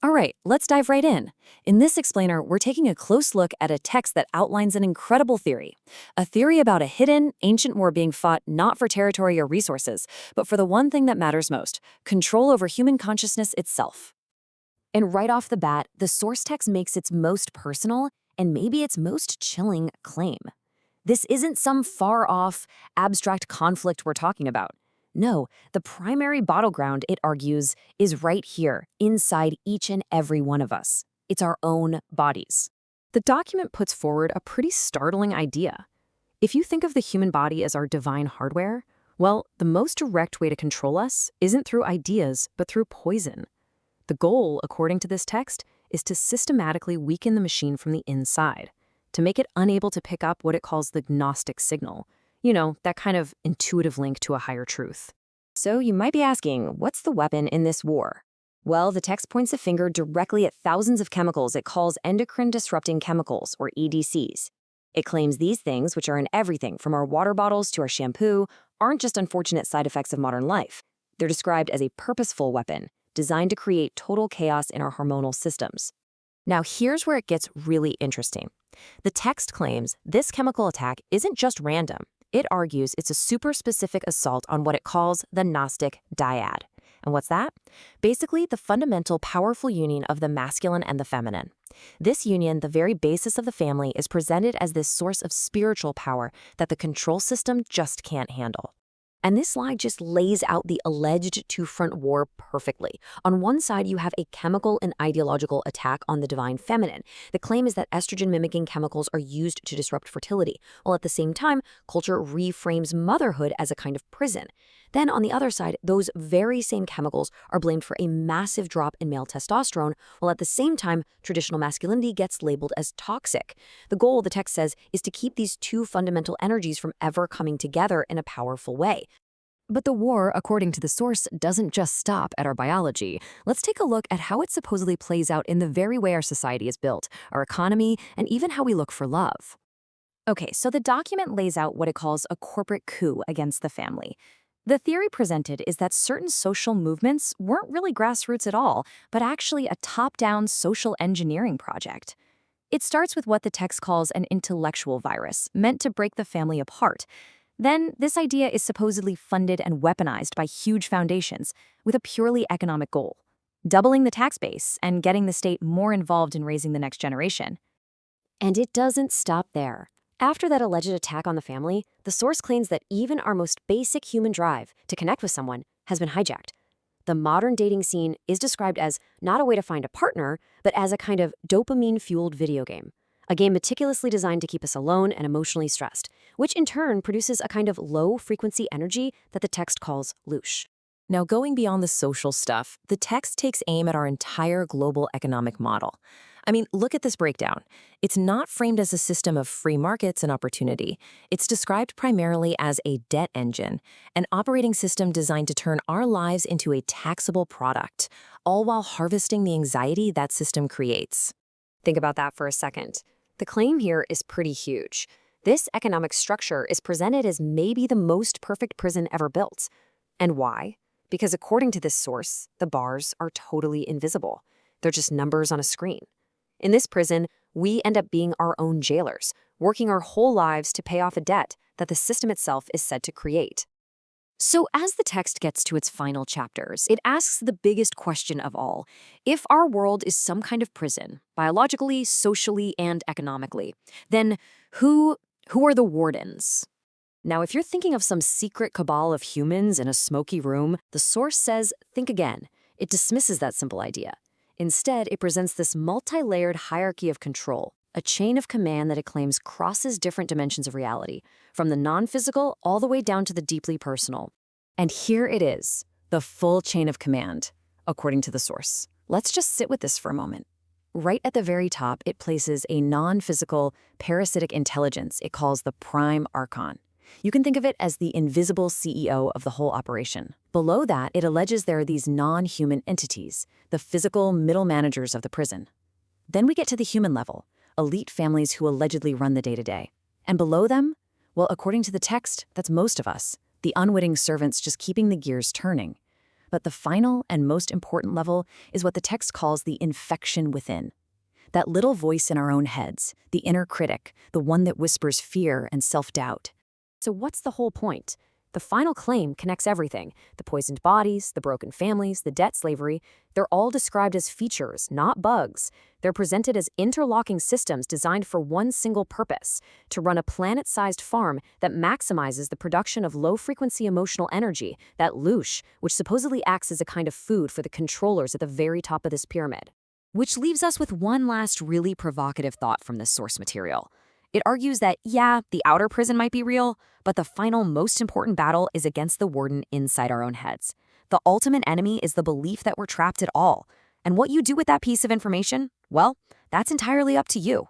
All right, let's dive right in. In this explainer, we're taking a close look at a text that outlines an incredible theory. A theory about a hidden, ancient war being fought not for territory or resources, but for the one thing that matters most: control over human consciousness itself. And right off the bat, the source text makes its most personal and maybe its most chilling claim. This isn't some far-off, abstract conflict we're talking about. No, the primary battleground, it argues, is right here, inside each and every one of us. It's our own bodies. The document puts forward a pretty startling idea. If you think of the human body as our divine hardware, well, the most direct way to control us isn't through ideas, but through poison. The goal, according to this text, is to systematically weaken the machine from the inside, to make it unable to pick up what it calls the Gnostic signal. You know, that kind of intuitive link to a higher truth. So you might be asking, what's the weapon in this war? Well, the text points a finger directly at thousands of chemicals it calls endocrine-disrupting chemicals, or EDCs. It claims these things, which are in everything from our water bottles to our shampoo, aren't just unfortunate side effects of modern life. They're described as a purposeful weapon, designed to create total chaos in our hormonal systems. Now, here's where it gets really interesting. The text claims this chemical attack isn't just random. It argues it's a super-specific assault on what it calls the Gnostic Diad. And what's that? Basically, the fundamental powerful union of the masculine and the feminine. This union, the very basis of the family, is presented as this source of spiritual power that the control system just can't handle. And this slide just lays out the alleged two-front war perfectly. On one side, you have a chemical and ideological attack on the divine feminine. The claim is that estrogen-mimicking chemicals are used to disrupt fertility, while at the same time, culture reframes motherhood as a kind of prison. Then on the other side, those very same chemicals are blamed for a massive drop in male testosterone, while at the same time, traditional masculinity gets labeled as toxic. The goal, the text says, is to keep these two fundamental energies from ever coming together in a powerful way. But the war, according to the source, doesn't just stop at our biology. Let's take a look at how it supposedly plays out in the very way our society is built, our economy, and even how we look for love. Okay, so the document lays out what it calls a corporate coup against the family. The theory presented is that certain social movements weren't really grassroots at all, but actually a top-down social engineering project. It starts with what the text calls an intellectual virus, meant to break the family apart. Then, this idea is supposedly funded and weaponized by huge foundations with a purely economic goal: doubling the tax base and getting the state more involved in raising the next generation. And it doesn't stop there. After that alleged attack on the family, the source claims that even our most basic human drive to connect with someone has been hijacked. The modern dating scene is described as not a way to find a partner, but as a kind of dopamine-fueled video game. A game meticulously designed to keep us alone and emotionally stressed, which in turn produces a kind of low-frequency energy that the text calls Loosh. Now, going beyond the social stuff, the text takes aim at our entire global economic model. I mean, look at this breakdown. It's not framed as a system of free markets and opportunity. It's described primarily as a debt engine, an operating system designed to turn our lives into a taxable product, all while harvesting the anxiety that system creates. Think about that for a second. The claim here is pretty huge. This economic structure is presented as maybe the most perfect prison ever built. And why? Because according to this source, the bars are totally invisible. They're just numbers on a screen. In this prison, we end up being our own jailers, working our whole lives to pay off a debt that the system itself is said to create. So as the text gets to its final chapters, it asks the biggest question of all. If our world is some kind of prison, biologically, socially, and economically, then who are the Wardens? Now, if you're thinking of some secret cabal of humans in a smoky room, the source says, think again. It dismisses that simple idea. Instead, it presents this multi-layered hierarchy of control, a chain of command that it claims crosses different dimensions of reality, from the non-physical all the way down to the deeply personal. And here it is, the full chain of command, according to the source. Let's just sit with this for a moment. Right at the very top, it places a non-physical, parasitic intelligence it calls the prime Archon. You can think of it as the invisible CEO of the whole operation. Below that, it alleges there are these non-human entities, the physical middle managers of the prison. Then we get to the human level, elite families who allegedly run the day-to-day. And below them, well, according to the text, that's most of us, the unwitting servants just keeping the gears turning. But the final and most important level is what the text calls the infection within. That little voice in our own heads, the inner critic, the one that whispers fear and self-doubt. So what's the whole point? The final claim connects everything. The poisoned bodies, the broken families, the debt slavery, they're all described as features, not bugs. They're presented as interlocking systems designed for one single purpose, to run a planet-sized farm that maximizes the production of low-frequency emotional energy, that Loosh, which supposedly acts as a kind of food for the controllers at the very top of this pyramid. Which leaves us with one last really provocative thought from this source material. It argues that, yeah, the outer prison might be real, but the final, most important battle is against the Warden inside our own heads. The ultimate enemy is the belief that we're trapped at all. And what you do with that piece of information, well, that's entirely up to you.